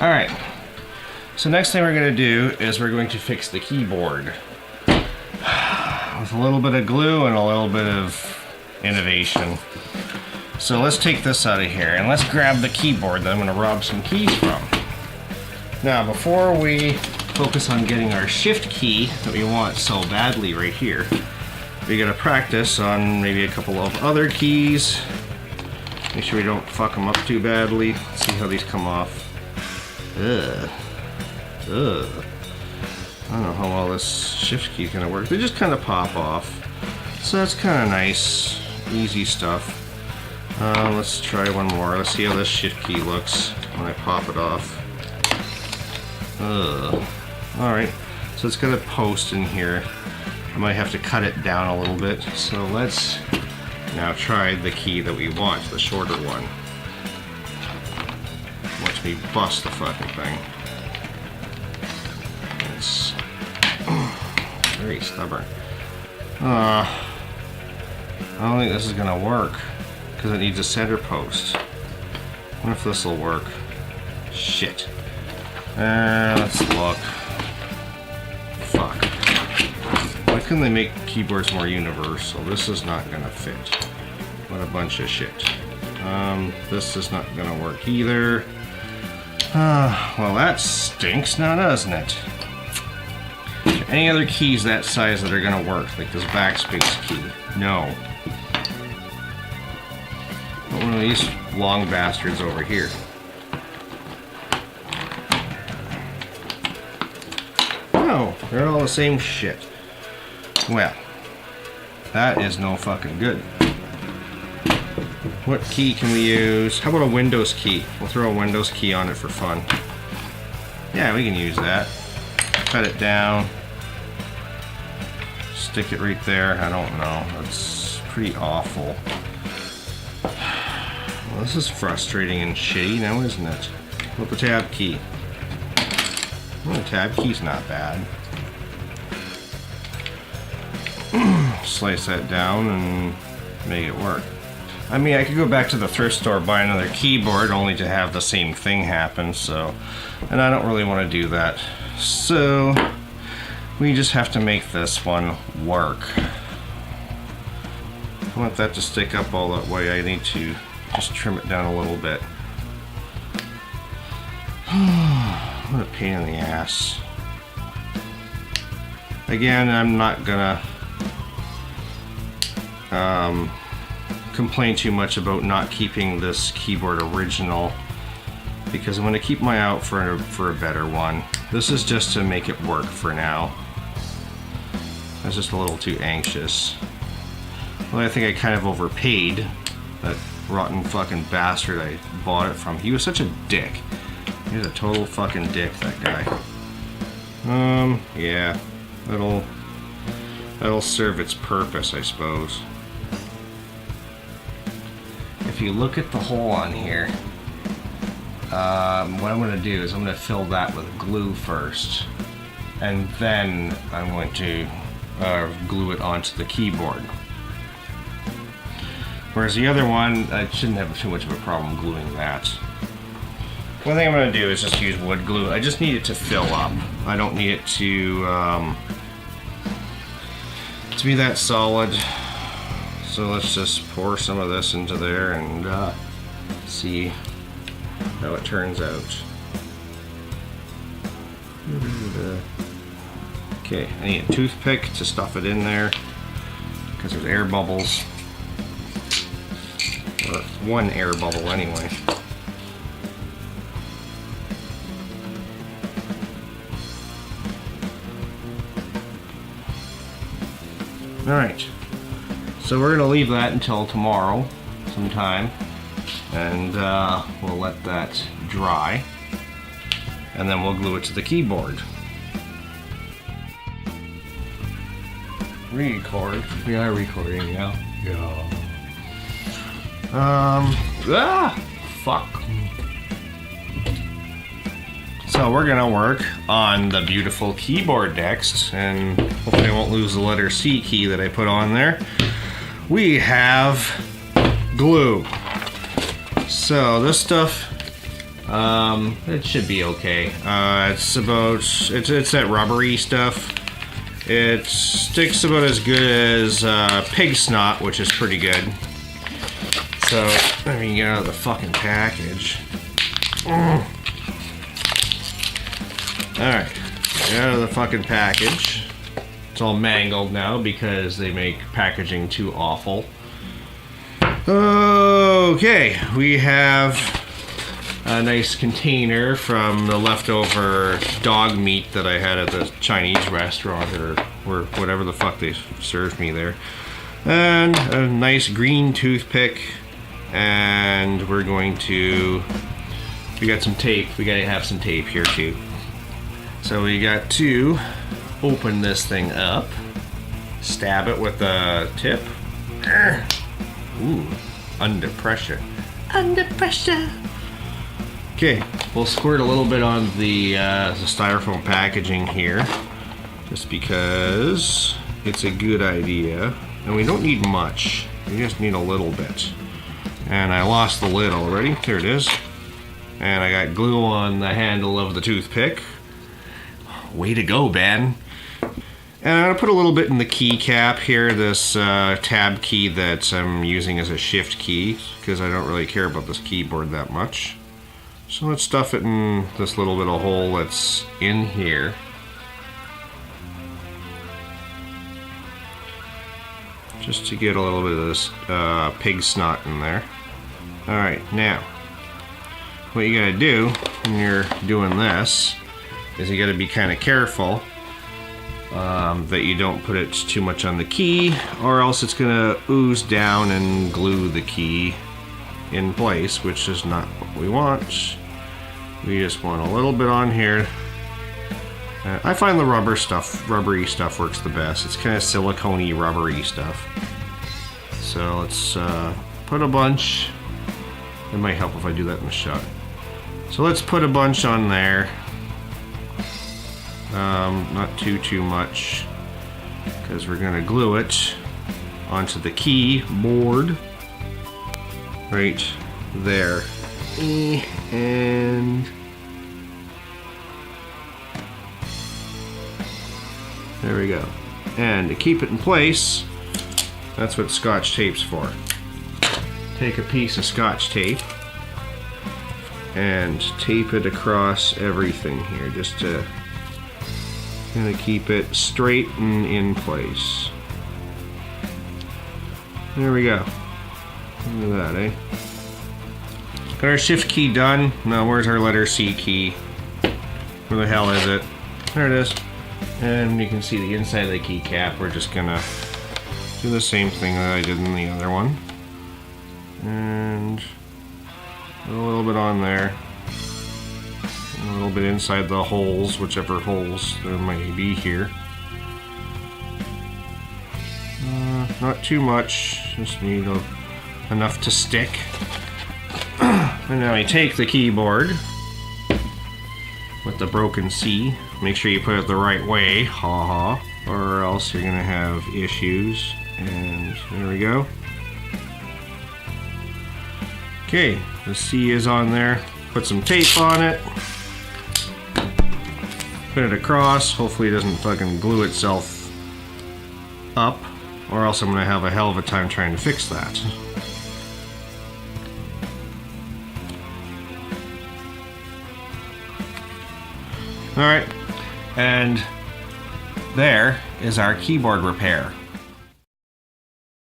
Alright, so next thing we're going to do is we're going to fix the keyboard with a little bit of glue and a little bit of innovation. So let's take this out of here and let's grab the keyboard that I'm going to rob some keys from. Now before we focus on getting our shift key that we want so badly right here, we got to practice on maybe a couple of other keys. Make sure we don't fuck them up too badly. Let's see how these come off. Ugh. Ugh. I don't know how well this shift key is going to work. They just kind of pop off. So that's kind of nice. Easy stuff. Let's try one more. Let's see how this shift key looks when I pop it off. Ugh. Alright. So it's got a post in here. I might have to cut it down a little bit. So let's now try the key that we want, the shorter one. Watch me bust the fucking thing. It's very stubborn. I don't think this is gonna work because it needs a center post. I wonder if this will work. Shit. Let's look. Fuck. Why couldn't they make keyboards more universal? This is not gonna fit. What a bunch of shit. This is not gonna work either. Well, that stinks now, doesn't it? Any other keys that size that are gonna work, like this backspace key? No. But one of these long bastards over here. No, they're all the same shit. Well, that is no fucking good. What key can we use? How about a Windows key? We'll throw a Windows key on it for fun. Yeah, we can use that. Cut it down. Stick it right there. I don't know. That's pretty awful. Well, this is frustrating and shitty now, isn't it? What about the tab key? Well, the tab key's not bad. Slice that down and make it work. I mean, I could go back to the thrift store, buy another keyboard, only to have the same thing happen, so... And I don't really want to do that. So... we just have to make this one work. I want that to stick up all that way. I need to just trim it down a little bit. What a pain in the ass. Again, I'm not gonna complain too much about not keeping this keyboard original, because I'm going to keep my eye out for a better one. This is just to make it work for now. I was just a little too anxious. Well, I think I kind of overpaid that rotten fucking bastard I bought it from. He was such a dick. He was a total fucking dick, that guy. Yeah, that'll serve its purpose, I suppose. If you look at the hole on here, what I'm going to do is I'm going to fill that with glue first, and then I'm going to glue it onto the keyboard. Whereas the other one, I shouldn't have too much of a problem gluing that. One thing I'm going to do is just use wood glue. I just need it to fill up. I don't need it to be that solid. So let's just pour some of this into there and see how it turns out. Okay, I need a toothpick to stuff it in there because there's air bubbles. Or one air bubble anyway. Alright, so we're going to leave that until tomorrow sometime, and we'll let that dry, and then we'll glue it to the keyboard. Record. We are recording now. Yeah. Fuck. So we're gonna work on the beautiful keyboard next, and hopefully I won't lose the letter C key that I put on there. We have glue. So this stuff It should be okay. It's that rubbery stuff. It sticks about as good as pig snot, which is pretty good. So, let me get out of the fucking package. Alright, get out of the fucking package. It's all mangled now because they make packaging too awful. Okay, we have a nice container from the leftover dog meat that I had at the Chinese restaurant or whatever the fuck they served me there. And a nice green toothpick. And we're going to... We got some tape. We gotta have some tape here too. So we got to open this thing up. Stab it with the tip. Ooh, under pressure. Under pressure. Okay, we'll squirt a little bit on the styrofoam packaging here, just because it's a good idea. And we don't need much. We just need a little bit. And I lost the lid already. There it is. And I got glue on the handle of the toothpick. Way to go, Ben. And I'm going to put a little bit in the keycap here, this tab key that I'm using as a shift key, because I don't really care about this keyboard that much. So let's stuff it in this little bit of hole that's in here. Just to get a little bit of this pig snot in there. Alright, now, what you gotta do when you're doing this is you gotta be kind of careful that you don't put it too much on the key, or else it's gonna ooze down and glue the key in place, which is not what we want. We just want a little bit on here. I find the rubbery stuff works the best. It's kind of silicone-y, rubbery stuff. So let's put a bunch. It might help if I do that in the shot. So let's put a bunch on there. Not too much, because we're gonna glue it onto the keyboard right there. And there we go. And to keep it in place, that's what Scotch tape's for. Take a piece of Scotch tape and tape it across everything here, just to kind of keep it straight and in place. There we go. Look at that, eh? Got our shift key done. Now where's our letter C key? Where the hell is it? There it is. And you can see the inside of the keycap. We're just gonna do the same thing that I did in the other one. And a little bit on there. A little bit inside the holes, whichever holes there might be here. Not too much, just need enough to stick. And now I take the keyboard with the broken C. Make sure you put it the right way, or else you're gonna have issues. And there we go. Okay, the C is on there. Put some tape on it. Put it across. Hopefully it doesn't fucking glue itself up, or else I'm gonna have a hell of a time trying to fix that. Alright, and there is our keyboard repair.